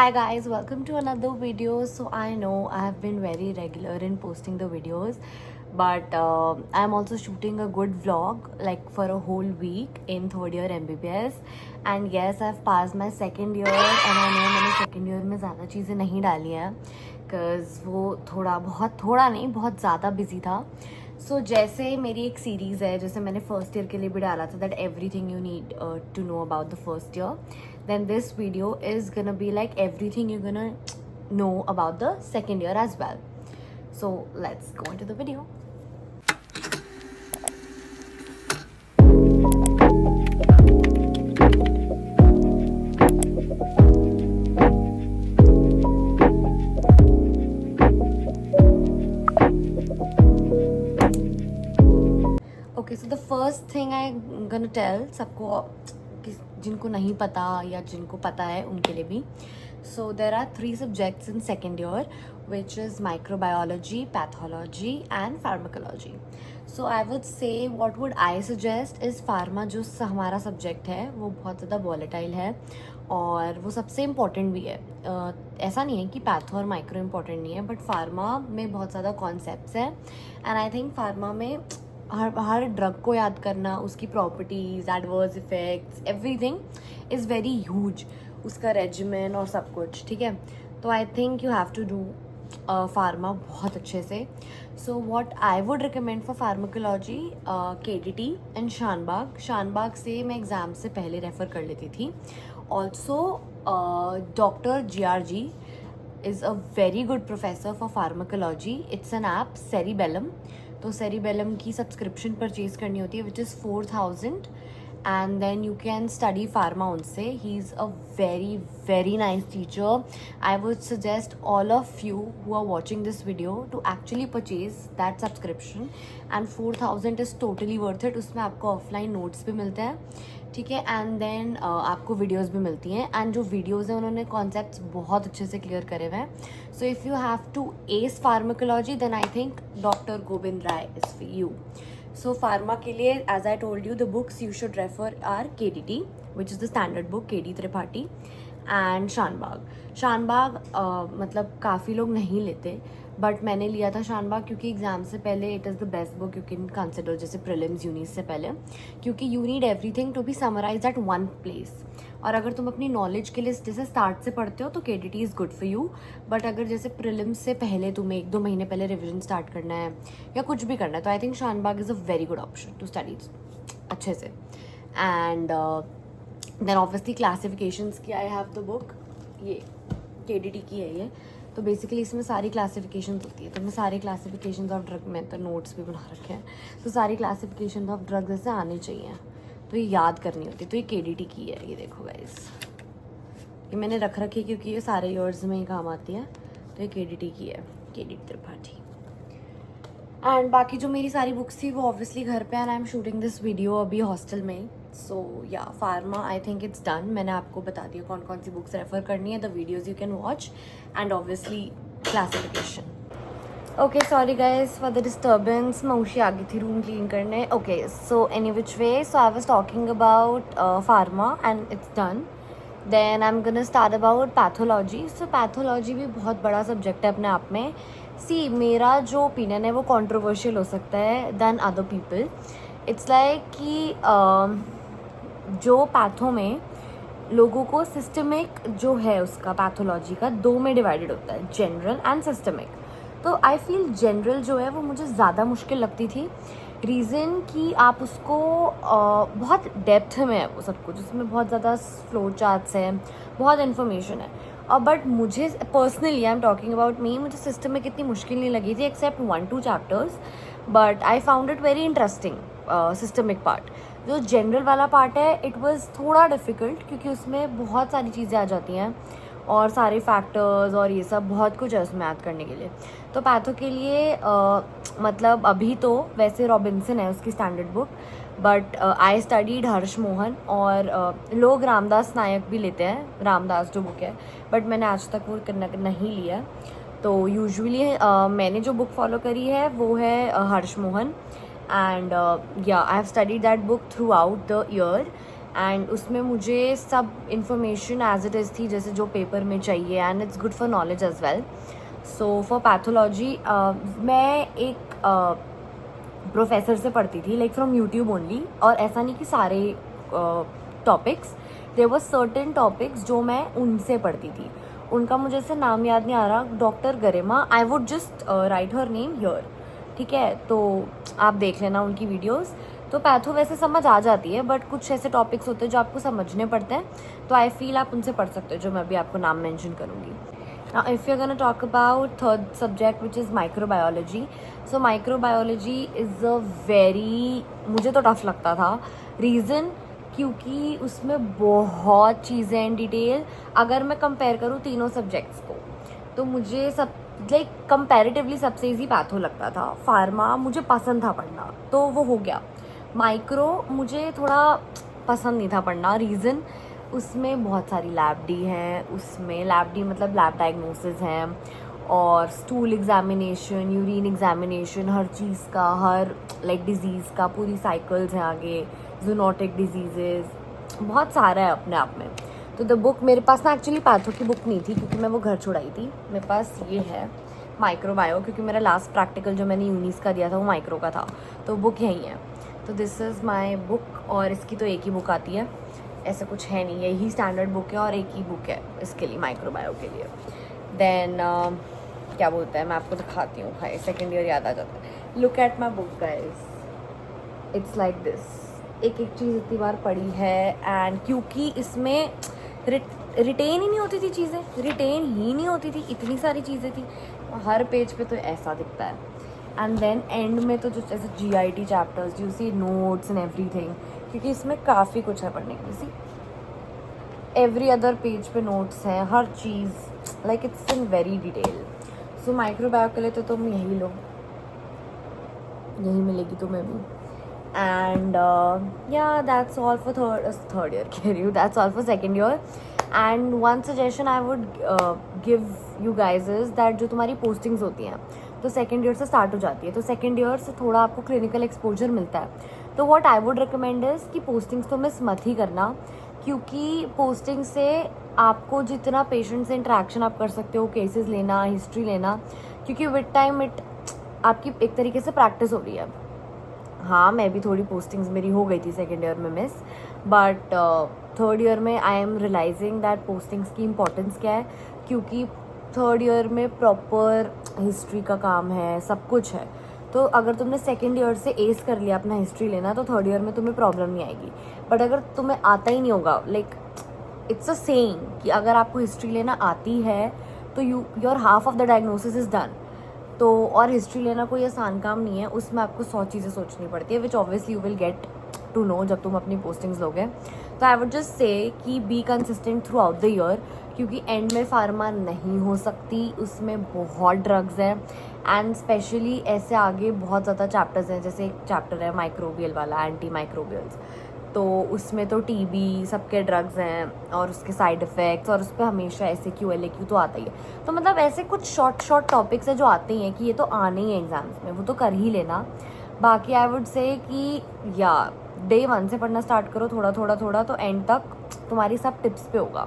Hi guys, welcome to another video. So I know I have been very regular in posting the videos, but I'm also shooting a good vlog like for a whole week in third year MBBS. And yes, I've passed my second year and I know मैंने second year में ज़्यादा चीज़ें नहीं डाली हैं because वो थोड़ा नहीं बहुत ज़्यादा busy था. सो जैसे मेरी एक सीरीज़ है जैसे मैंने फर्स्ट ईयर के लिए भी डाला था that everything you need to know about the first year, then this video is gonna be like everything you're gonna know about the second year as well. So let's go into the video. Okay, so the first thing I'm gonna tell सबको जिनको नहीं पता या जिनको पता है उनके लिए भी. So there are 3 subjects in second year, which is microbiology, pathology and pharmacology. So I would say what would I suggest is pharma जो हमारा सब्जेक्ट है वो बहुत ज़्यादा volatile है और वो सबसे इम्पॉर्टेंट भी है. ऐसा नहीं है कि पैथो और माइक्रो इम्पॉर्टेंट नहीं है, बट फार्मा में बहुत ज़्यादा कॉन्सेप्ट्स हैं एंड आई थिंक फार्मा में हर ड्रग को याद करना, उसकी properties, adverse effects, everything is very huge, उसका रेजिमेन और सब कुछ. ठीक है, तो I think you have to do pharma बहुत अच्छे से. So what I would recommend for pharmacology, KDT and Shanbhag से मैं एग्ज़ाम से पहले रेफ़र कर लेती थी. Also doctor GRG is a very good professor for pharmacology. It's an app, Cerebellum. तो Cerebellum की सब्सक्रिप्शन परचेज करनी होती है which is 4,000 and then you can study pharma उनसे. He's a very very nice teacher. I would suggest all of you who are watching this video to actually purchase that subscription and 4,000 is totally worth it. उसमें आपको offline notes भी मिलते हैं, ठीक है, and then आपको videos भी मिलती हैं एंड जो वीडियोस हैं उन्होंने कॉन्सेप्ट्स बहुत अच्छे से क्लियर करे हुए हैं. So if you have to ace pharmacology then I think doctor Govind Rai is for you. So pharma के लिए as I told you the books you should refer are KDT which is the standard book, KD Tripathi and Shanbhag मतलब काफ़ी लोग नहीं लेते but मैंने लिया था शानबाग क्योंकि एग्ज़ाम से पहले it is the best book you can consider, जैसे प्रीलिम्स यूनीस से पहले, क्योंकि you need everything to be summarise at one place. और अगर तुम अपनी नॉलेज के लिए जैसे स्टार्ट से पढ़ते हो तो KDT is good for you, but अगर जैसे प्रीलिम्स से पहले तुम्हें 1-2 महीने पहले रिविजन स्टार्ट करना है या कुछ भी करना है तो I think Shanbhag is a very good option to study अच्छे से. एंड देन ऑब्वियसली क्लासिफिकेशंस की आई हैव द बुक, ये KDT की है ये. तो बेसिकली इसमें सारी क्लासिफिकेशन होती है, तो मैं सारी क्लासिफिकेशन ऑफ ड्रग में तो नोट्स भी बना रखे हैं, तो सारी क्लासिफिकेशन ऑफ ड्रग जैसे आने चाहिए तो ये याद करनी होती है. तो ये KDT की है, ये देखो गाइस, ये मैंने रख रखी है क्योंकि ये सारे ईयर्स में ही काम आती है. तो ये KDT की है, KD त्रिपाठी. एंड बाकी जो मेरी सारी बुक्स थी वो ऑब्वियसली घर पे, and I am shooting this video अभी हॉस्टल में. सो या pharma I think it's done. मैंने आपको बता दिया कौन कौन सी बुक्स रेफर करनी है, the videos you can watch and obviously classification. Okay, sorry guys for the disturbance, मैं उशी आ गई थी रूम क्लीन करने. Okay, so any which way, so I was talking about pharma and it's done. Then I am gonna start about pathology. So pathology भी बहुत बड़ा subject है अपने आप में. सी मेरा जो ओपिनियन है वो कॉन्ट्रोवर्शियल हो सकता है than other people. It's like कि जो पैथो में लोगों को सिस्टमिक जो है उसका पैथोलॉजी का 2 में डिवाइडेड होता है, जनरल एंड सिस्टमिक. तो आई फील जनरल जो है वो मुझे ज़्यादा मुश्किल लगती थी. रीज़न कि आप उसको बहुत डेप्थ में है वो सब कुछ, उसमें बहुत ज़्यादा फ्लो चार्ट्स हैं, बहुत इन्फॉर्मेशन है. बट मुझे personally, I am talking about me, मुझे सिस्टम में कितनी मुश्किल नहीं लगी थी except 1-2 chapters, but I found it very interesting. Systemic part, जो जनरल वाला पार्ट है, इट वाज थोड़ा डिफ़िकल्ट क्योंकि उसमें बहुत सारी चीज़ें आ जाती हैं और सारे फैक्टर्स और ये सब बहुत कुछ है उसमें याद करने के लिए. तो पैथो के लिए मतलब अभी तो वैसे रॉबिन्सन है उसकी standard book, but I studied Harsh Mohan और लोग रामदास नायक भी लेते हैं, रामदास जो बुक है, बट मैंने आज तक वो नहीं लिया. तो यूजुअली मैंने जो बुक फॉलो करी है वो है हर्ष Mohan. And yeah, I have studied that book throughout the year and उसमें मुझे सब इन्फॉर्मेशन एज इट इज़ थी जैसे जो पेपर में चाहिए, and it's good for knowledge as well. So for pathology मैं एक प्रोफेसर से पढ़ती थी, लाइक फ्रॉम यूट्यूब ओनली. और ऐसा नहीं कि सारे topics, there were certain topics जो मैं उनसे पढ़ती थी. उनका मुझे से नाम याद नहीं आ रहा, doctor Garima. I would just right her name here, ठीक है. तो आप देख लेना उनकी वीडियोस. तो पैथो वैसे समझ आ जाती है, बट कुछ ऐसे टॉपिक्स होते हैं जो आपको समझने पड़ते हैं, तो आई फील आप उनसे पढ़ सकते हो, जो मैं अभी आपको नाम मेंशन करूँगी. Now, if you're going to talk about third subject, which is microbiology, so microbiology is a very, मुझे तो टफ लगता था. रीज़न क्योंकि उसमें बहुत चीज़ें हैं डिटेल. अगर मैं कंपेयर करूँ तीनों सब्जेक्ट्स को, तो मुझे सब लाइक कंपैरेटिवली सबसे इजी पैथो लगता था. फार्मा मुझे पसंद था पढ़ना, तो वो हो गया. माइक्रो मुझे थोड़ा पसंद नहीं था पढ़ना. रीज़न उसमें बहुत सारी लैब डी हैं. उसमें लैब डी मतलब लैब डायग्नोसिस हैं, और स्टूल एग्जामिनेशन, यूरिन एग्जामिनेशन, हर चीज़ का, हर लाइक डिजीज़ का पूरी साइकिल्स हैं आगे, जूनोटिक डिजीज़ेस, बहुत सारा है अपने आप में. तो द बुक मेरे पास ना एक्चुअली पैथो की बुक नहीं थी, क्योंकि मैं वो घर छुड़ाई थी. मेरे पास ये है माइक्रोबायो, क्योंकि मेरा लास्ट प्रैक्टिकल जो मैंने यूनिस का दिया था वो माइक्रो का था, तो बुक यही है. तो दिस इज़ माई बुक. और इसकी तो एक ही बुक आती है, ऐसा कुछ है नहीं, यही स्टैंडर्ड बुक है और एक ही बुक है इसके लिए, माइक्रोबायो के लिए. देन क्या बोलते हैं, मैं आपको दिखाती हूँ. भाई सेकेंड ईयर याद आ जाता है. Look at my book guys, it's like this. एक एक चीज़ इतनी बार पढ़ी है. एंड क्योंकि इसमें रिटेन ही नहीं होती थी चीज़ें, रिटेन ही नहीं होती थी, इतनी सारी चीज़ें थी. हर पेज पे तो ऐसा दिखता है. एंड देन एंड में तो जो जैसे GIT chapters, you see notes and everything, क्योंकि इसमें काफ़ी कुछ है पढ़ने के लिए. सी एवरी अदर पेज पे नोट्स हैं, हर चीज़ like it's in very detail. So microbio के लिए तो तुम यही लो, यही मिलेगी तुम्हें भी. एंड या that's all for third year कह रही हूँ, that's all for second year. And one suggestion I would give you guys is that जो तुम्हारी पोस्टिंग्स होती हैं तो सेकेंड ईयर से स्टार्ट हो जाती है, तो सेकेंड ईयर से थोड़ा आपको क्लिनिकल एक्सपोजर मिलता है. तो what I would recommend is कि पोस्टिंग्स तो मिस मत ही करना, क्योंकि पोस्टिंग से आपको जितना पेशेंट से इंटरेक्शन आप कर सकते हो, केसेस लेना, हिस्ट्री लेना, क्योंकि विद टाइम इट आपकी एक तरीके से प्रैक्टिस हो रही है. हाँ, मैं भी थोड़ी पोस्टिंग्स मेरी हो गई थी सेकेंड ईयर में मिस, बट थर्ड ईयर में I am realising that postings की इम्पोर्टेंस क्या है, क्योंकि थर्ड ईयर में प्रॉपर हिस्ट्री का काम है, सब कुछ है. तो अगर तुमने सेकेंड ईयर से एस कर लिया अपना हिस्ट्री लेना, तो थर्ड ईयर में तुम्हें प्रॉब्लम नहीं आएगी. बट अगर तुम्हें आता ही नहीं होगा, लाइक इट्स अ सेइंग कि अगर आपको हिस्ट्री लेना आती है तो your half of the diagnosis is done. तो और हिस्ट्री लेना कोई आसान काम नहीं है, उसमें आपको 100 चीज़ें सोचनी पड़ती है, which obviously you will get to know जब तुम अपनी पोस्टिंग्स लोगे. तो आई वुड जस्ट से कि be consistent through out the year, क्योंकि एंड में फार्मा नहीं हो सकती, उसमें बहुत ड्रग्स हैं. एंड स्पेशली ऐसे आगे बहुत ज़्यादा चैप्टर्स हैं, जैसे एक चैप्टर है माइक्रोबियल वाला, एंटी माइक्रोबियल्स, तो उसमें तो TB सबके ड्रग्स हैं और उसके साइड इफ़ेक्ट्स, और उस पर हमेशा SAQ LAQ तो आता ही है. तो मतलब ऐसे कुछ शॉर्ट टॉपिक्स हैं जो आते ही हैं कि ये तो आने ही है एग्जाम्स में, वो तो कर ही लेना. बाकी आई वुड से कि या डे 1 से पढ़ना स्टार्ट करो, थोड़ा तो एंड तक तुम्हारी सब टिप्स पे होगा.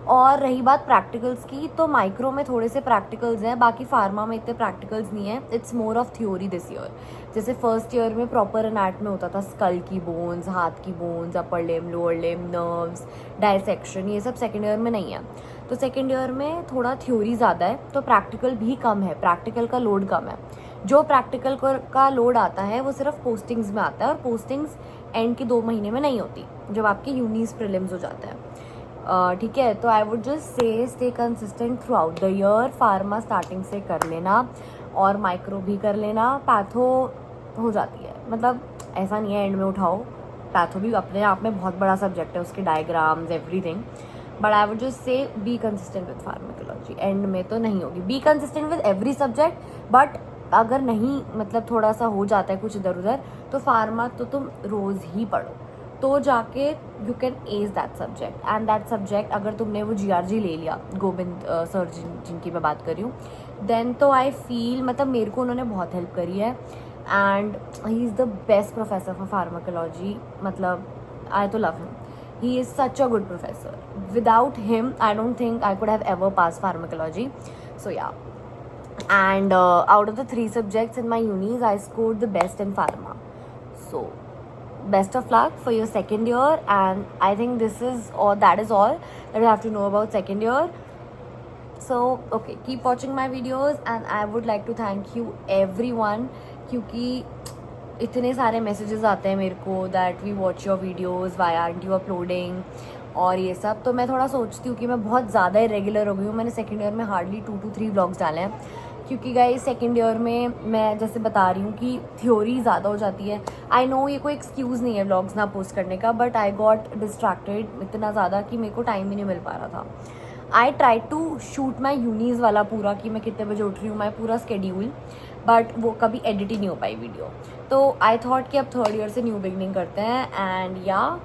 और रही बात प्रैक्टिकल्स की, तो माइक्रो में थोड़े से प्रैक्टिकल्स हैं, बाकी फार्मा में इतने प्रैक्टिकल्स नहीं है. It's more of theory this year. जैसे फर्स्ट ईयर में प्रॉपर एनाट में होता था, स्कल की बोन्स, हाथ की बोन्स, अपर लिम, लोअर लिम, नर्व्स, डायसेक्शन, ये सब सेकेंड ईयर में नहीं है. तो सेकेंड ईयर में थोड़ा थ्योरी ज़्यादा है, तो प्रैक्टिकल भी कम है, प्रैक्टिकल का लोड कम है. जो प्रैक्टिकल का लोड आता है वो सिर्फ पोस्टिंग्स में आता है, और पोस्टिंग्स एंड के 2 महीने में नहीं होती, जब आपके यूनिस प्रीलिम्स हो जाते हैं. ठीक है. तो I would just say stay consistent through out the year. Pharma starting से कर लेना और माइक्रो भी कर लेना. पैथो हो जाती है, मतलब ऐसा नहीं है एंड में उठाओ. पैथो भी अपने आप में बहुत बड़ा सब्जेक्ट है, उसके diagrams everything. But I would just say be consistent with pharmacology. And में तो नहीं होगी. Be consistent with every subject, but अगर नहीं मतलब थोड़ा सा हो जाता है कुछ इधर उधर, तो फार्मा तो तुम रोज़ ही पढ़ो, तो जाके you can as that subject. And that subject अगर तुमने वो GRG ले लिया, गोविंद सर जिनकी मैं बात कर रही हूँ, देन तो आई फील मतलब मेरे को उन्होंने बहुत हेल्प करी है. And he is the best professor for pharmacology. मतलब आई तो love him. He is such a good professor. Without him, I don't think I could have ever passed pharmacology. So yeah. And out of the 3 subjects in my unis, I scored the best in pharma. So best of luck for your second year, and I think that is all that you have to know about second year. So okay, keep watching my videos, and I would like to thank you everyone, क्योंकि इतने सारे messages आते हैं मेरे को that we watch your videos, why aren't you uploading और ये सब. तो मैं थोड़ा सोचती हूँ कि मैं बहुत ज़्यादा इरेगुलर हो गई हूँ. मैंने सेकेंड ईयर में हार्डली 2 to 3 व्लॉग्स डाले हैं, क्योंकि गाइस सेकेंड ईयर में मैं जैसे बता रही हूँ कि थ्योरी ज़्यादा हो जाती है. आई नो ये कोई एक्सक्यूज़ नहीं है व्लॉग्स ना पोस्ट करने का, बट आई गॉट डिस्ट्रैक्टेड इतना ज़्यादा कि मेरे को टाइम ही नहीं मिल पा रहा था. I try to shoot my यूनीज़ वाला पूरा, कि मैं कितने बजे उठ रही हूँ, माई पूरा स्केड्यूल, बट वो कभी एडिट ही नहीं हो पाई वीडियो. तो आई थॉट कि अब थर्ड ईयर से न्यू बिगनिंग करते हैं. एंड या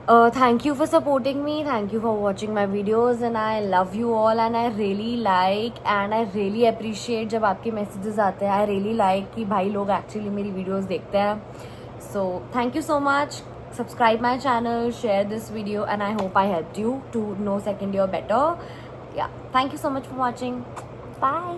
thank you for supporting me, thank you for watching my videos, and I love you all, and I really like and I really appreciate जब आपके messages आते हैं. आई रियली लाइक कि भाई लोग एक्चुअली मेरी वीडियोज़ देखते हैं. So thank you so much. Subscribe my channel, share this video, and I hope I helped you to know second year better. Yeah, thank you so much for watching. Bye.